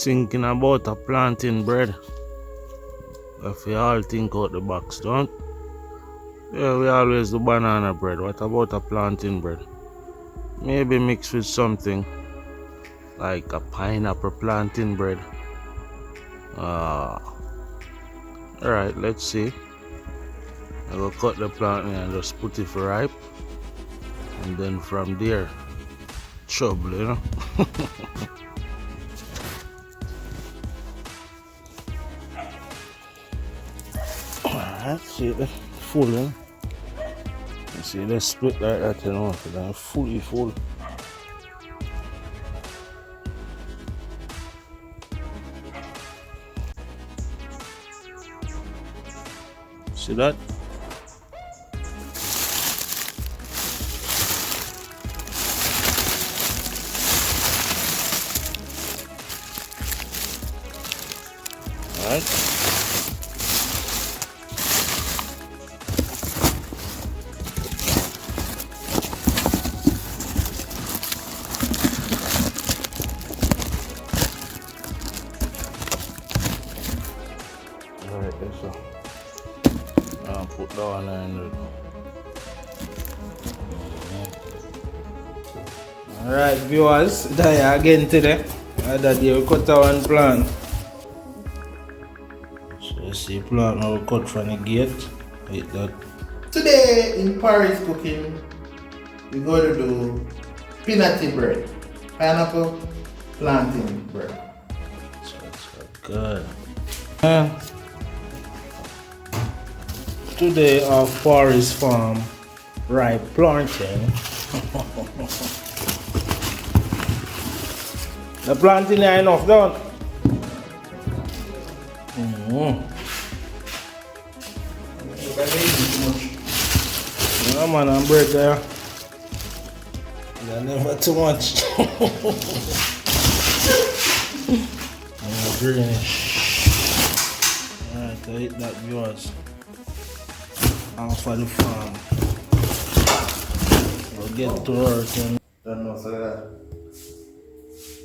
thinking about a planting bread. If we all think out the box, don't? Yeah, we always do banana bread. What about a planting bread? Maybe mixed with something like a pineapple planting bread. Alright, let's see. I will cut the plant and just put it for ripe. And then from there, trouble, you know. Alright, see the full, you know. You see the split like that, you know, they're fully full. See that? Alright. Alright, that's all. I'll put that one in there. Alright, viewers, there again today. That you cut one plant. So you see plant now cut from the gate. Like that. Today in Paris cooking, we're going to do pine-anatain bread. Pineapple plantain bread. So good. Today our forest farm ripe planting. The planting are enough, don't? Yeah, man, I'm break there. They're never too much. Greenish. Alright, I hit that, viewers. Off of the farm. We'll get to work and Don't know, so that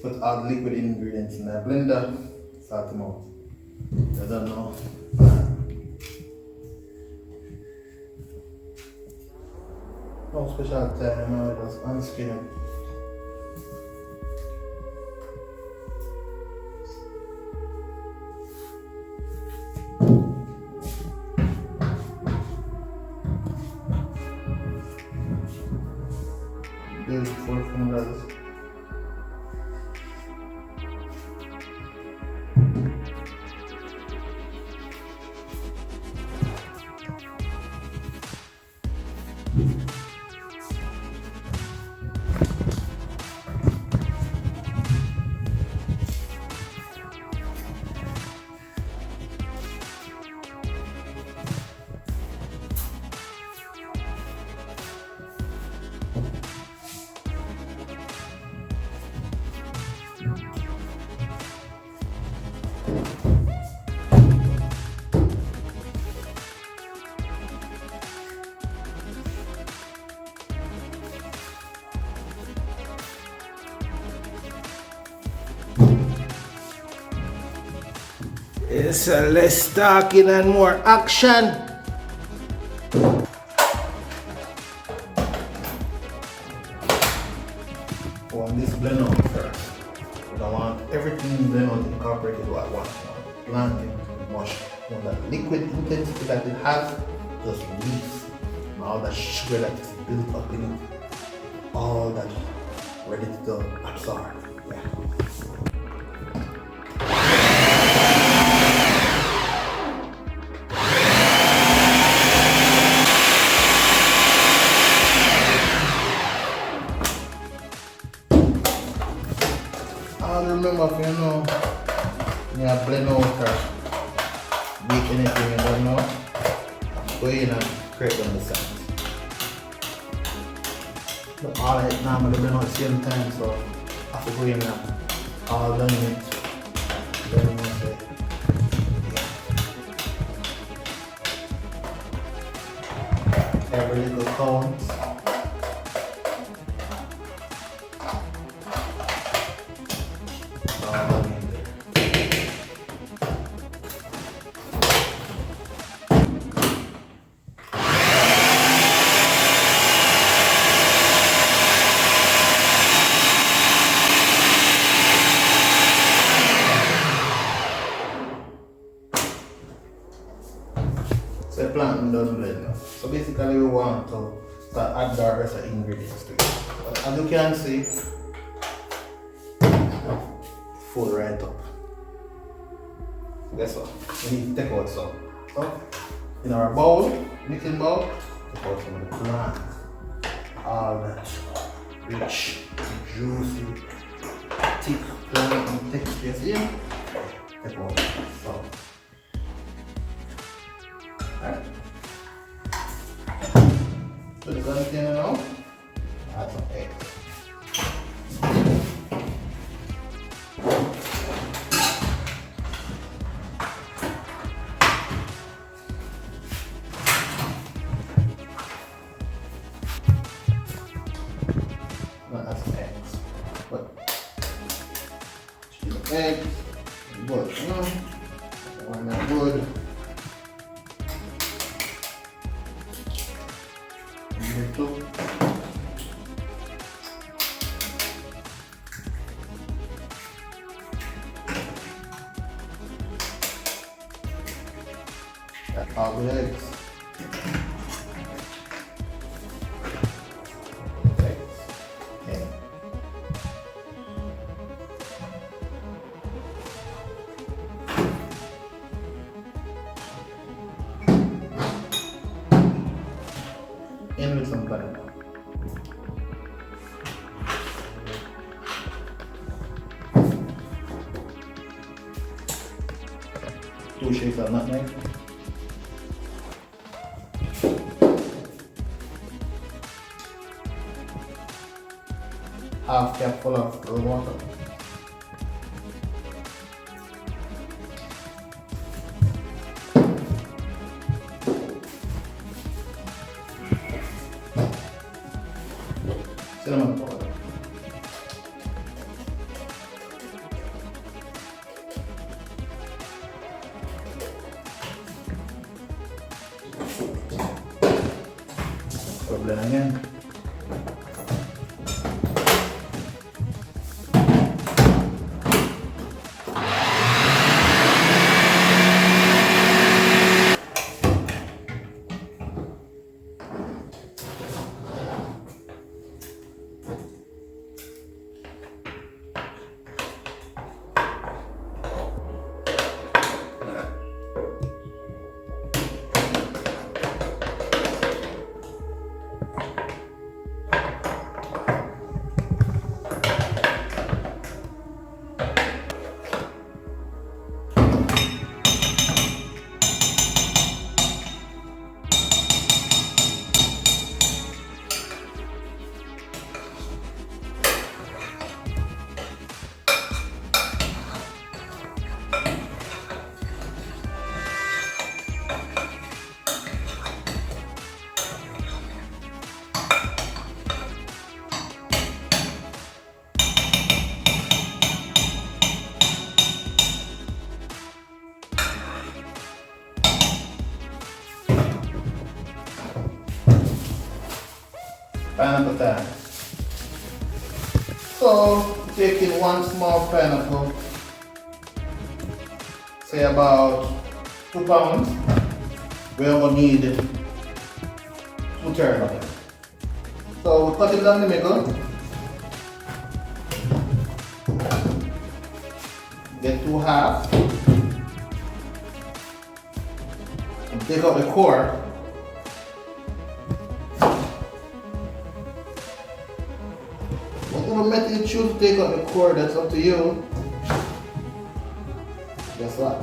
put all the liquid ingredients in the blender, start them out. I don't know. No special time, you know, just on screen. There's 4 fingers. it's less talking and more action. On this blend out first. We don't want everything blend out incorporated at once. Planting, mush. You want that liquid intensity that it has, just release. And all that sugar that is built up in it, all that ready to absorb. Yeah. Remember, if you know, you blend out or make anything you don't know, go in and create on the side. But all I normally blend out at the same time, so I have to go in and all done it. Then you say, yeah. Every little counts. plantain done blend now. So basically we want to start add the rest of ingredients to it. But as you can see, full right up. Guess what? We need to take out some. So in our bowl, mixing bowl, take out some of the plant. All that rich, juicy, thick plant texture. See? Take out some. Alright. So the container now, add some eggs. Not add some eggs, but eggs, good, you know, why not good? All the eggs. Okay. In with some butter. Two shakes of nutmeg. Half cup full of rose water. Cinnamon powder. Blend again. Pineapple time. So taking one small pineapple, say about 2 pounds, we are going to need 2/3 of it. So we cut it down the middle, get 2 halves, and take out the core. Whatever method you choose to take out the core, that's up to you. Guess what?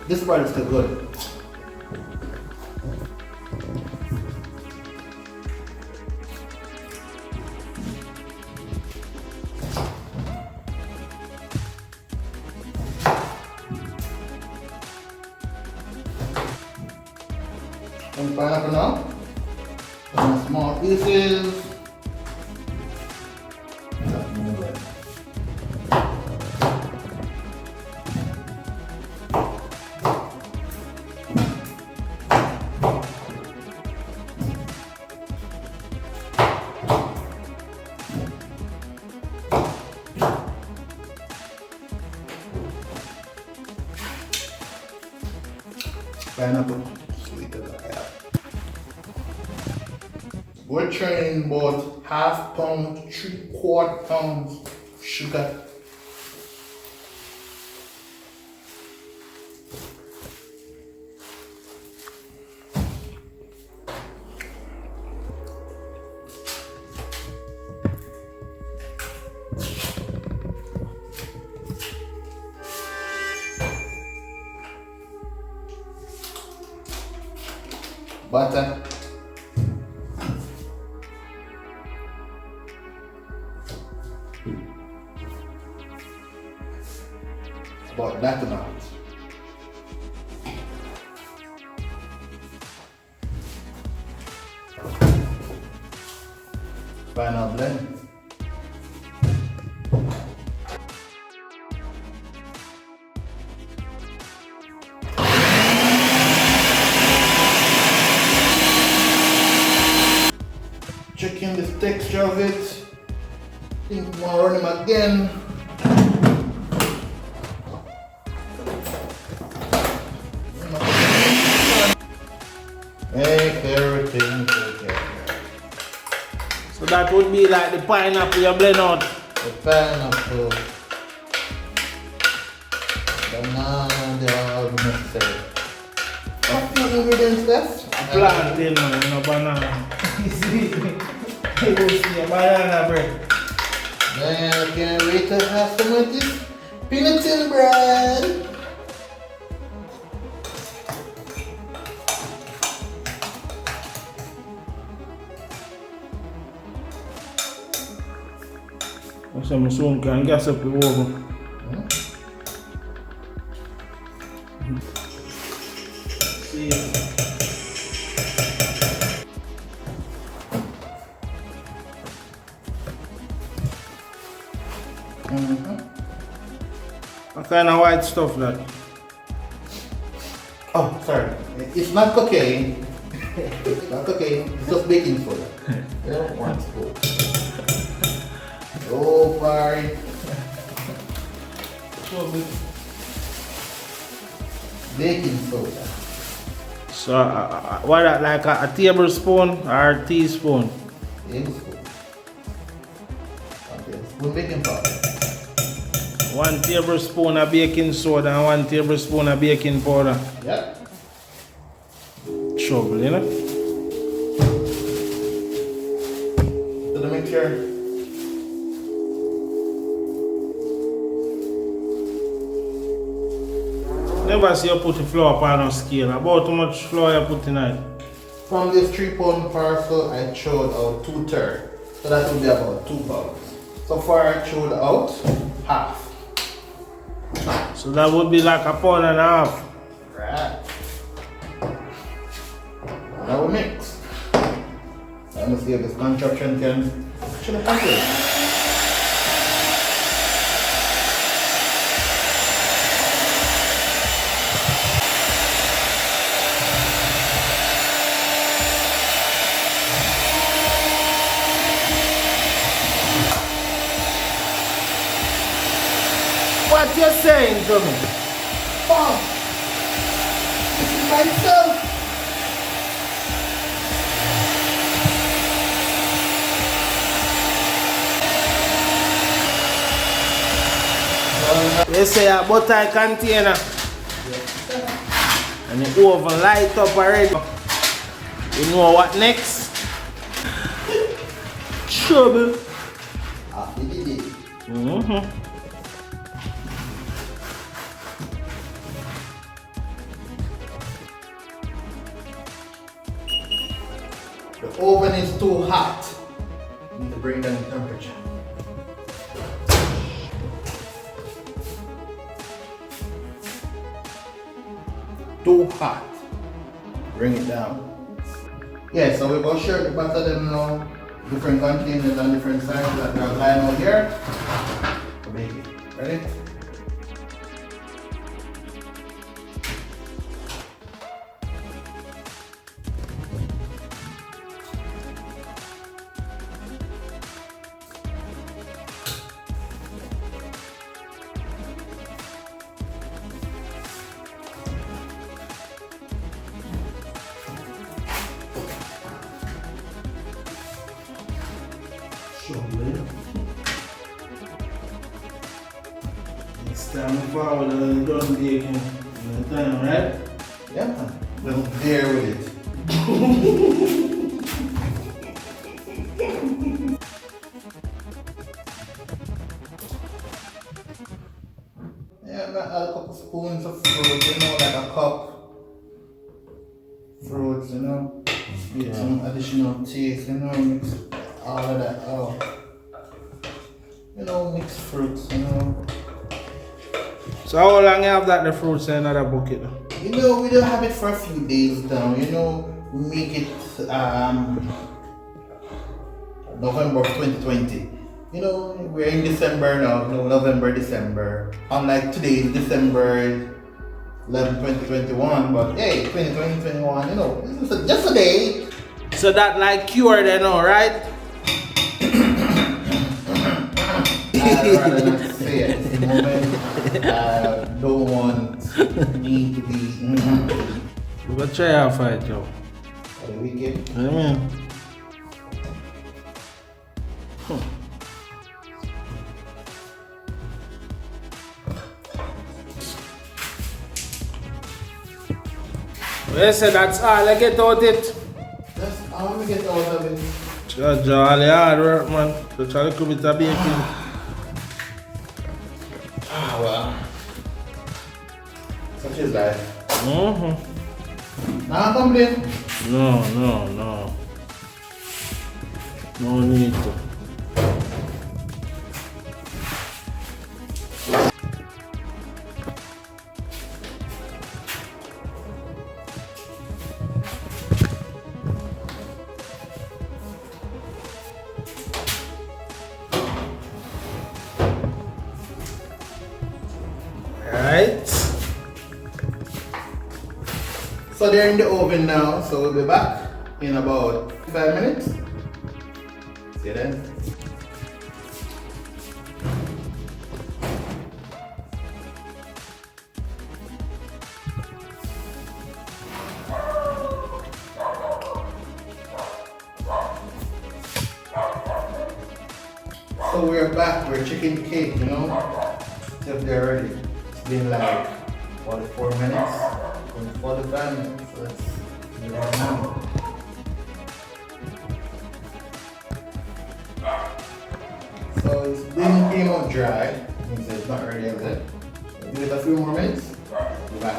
This part is still good. Some pineapple now. Some small pieces. Pineapple, sweet as I have. We're training about half pound, 3/4 pounds sugar. Butter. About that amount. Final blend. Checking the texture of it. Think we'll run him again. Make everything together. So that would be like the pineapple you blend out. The pineapple, banana, they are all necessary. What the ingredients left? Plantain, no banana. You see a banana bread. Man, I can't wait to have some of this peanut bread. Some soon can gas up the oven. See. What kind of white stuff that? Oh, sorry. It's not cocaine. It's not cocaine. It's just baking soda. I don't want to. Oh, sorry. Baking soda. So, what that, like a tablespoon or a teaspoon? Tablespoon. One tablespoon baking powder. 1 tablespoon of baking soda and 1 tablespoon of baking powder. Yep. Trouble, you know? To the mixture. Never see you put the flour on a scale. About how much flour you put in it? From this 3-pound parcel, I throwed out 2/3. So that would be about 2 pounds. So far, I throwed out half. So that would be like 1.5 pounds. Right. Now we mix. Let me see if this contraption can actually handle it. What you saying to me? Oh, this is myself. They say a butter container and the oven light up already. You know what next? Trouble. Happy day. The oven is too hot. You need to bring down the temperature. Too hot. Bring it down. Yeah, so we're going to share the batter them now. Different containers and different sizes that we are lying out here. To bake it. Ready? Struggling. Next time we forward and done baking in the time, right? Yeah, man. Just there with it. Yeah, I'm gonna add a couple spoons of fruit, you know, like a cup. Fruits, you know. Get some additional taste, you know, mix all of that out. You know, mixed fruits, you know. So how long you have that the fruits in another bucket? You know, we don't have it for a few days now, you know. We make it November 2020. You know, we're in December now, you know, November, December. Unlike today, it's December 11, 2021, but hey, 2020, 21, you know, it's just a day. So that like cured you know, right? I'd rather not say it at the moment. I don't want me to be We go try and fight yo. for the weekend. Yeah, man. Well, say that's all I get out it. That's how we get out of it. Judge, all the hard work, man. So try to come with a baking. Ah, well. Such is life. Mm-hmm. Nah, complain. No. No need to. Right. So they're in the oven now, so we'll be back in about 5 minutes. See you then. So we're back, we're checking the cake, you know, see if they're ready. It's been like 44 minutes, 45 minutes, so let's do that now. So it's been came out dry, means it's not ready yet. So give it a few more minutes, we're back.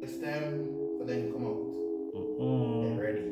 It's time for them to come out. They're ready.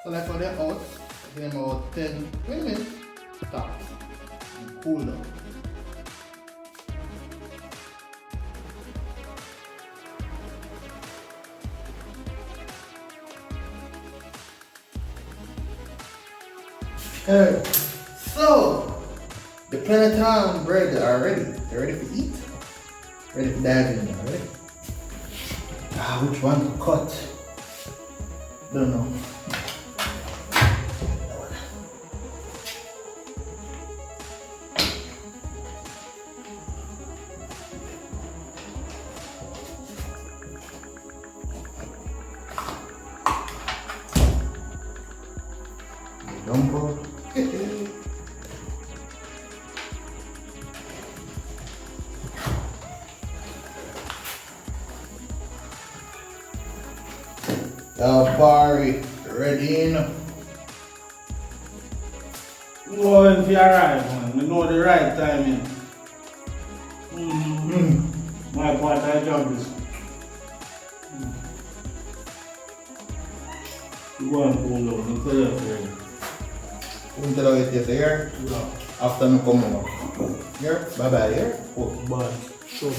So that's how they're out. Give them about 10, 20 minutes tops. And cool down. Alright, so the Pine-anatain bread are ready. They're ready to eat. Ready to dive in now, ready? Which one to cut? Don't know. Dumbo. Party ready in. Go when you arrive, man. We know the right timing. My part of the job is. You go and pull down. You tell your friend. Until I get here. Yeah. After I come over. Here. Bye bye here. Oh. Bye. Show me.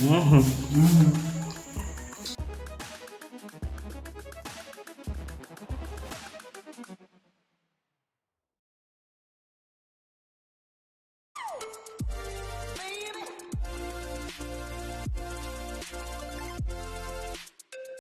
Mm-hmm.